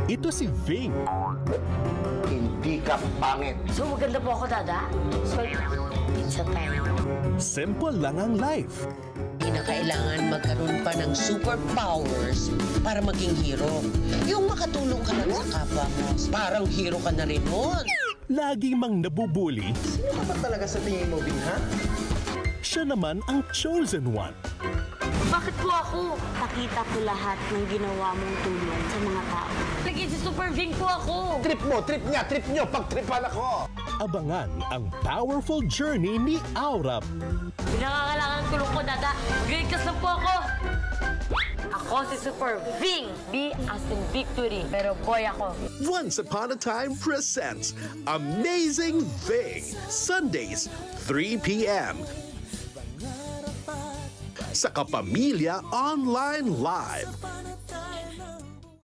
Ito si Ving. Hindi ka pangit. So maganda po ako, Dada? So, pizza tayo. Simple lang ang life. Hindi na kailangan magkaroon pa ng superpowers para maging hero. Yung makatulong ka lang sa kapwa mo, parang hero ka na rin nun. Laging mang nabubuli, Sino ka ba talaga sa tingin mo, Ving, ha? siya naman ang chosen one. Bakit po ako? Nakita ko lahat ng ginawa mong tulong sa mga tao. Naging si Super Ving po ako. Trip mo, trip niya, trip niyo, pagtripan ako. Abangan ang powerful journey ni Aurab. Pinangangailangan ng tulong ko, Dada. Grade class na po ako. Ako si Super Ving. B as in victory. Pero boy ako. Once Upon a Time presents Amazing Ving. Sundays, 3 p.m. sa Kapamilya Online Live.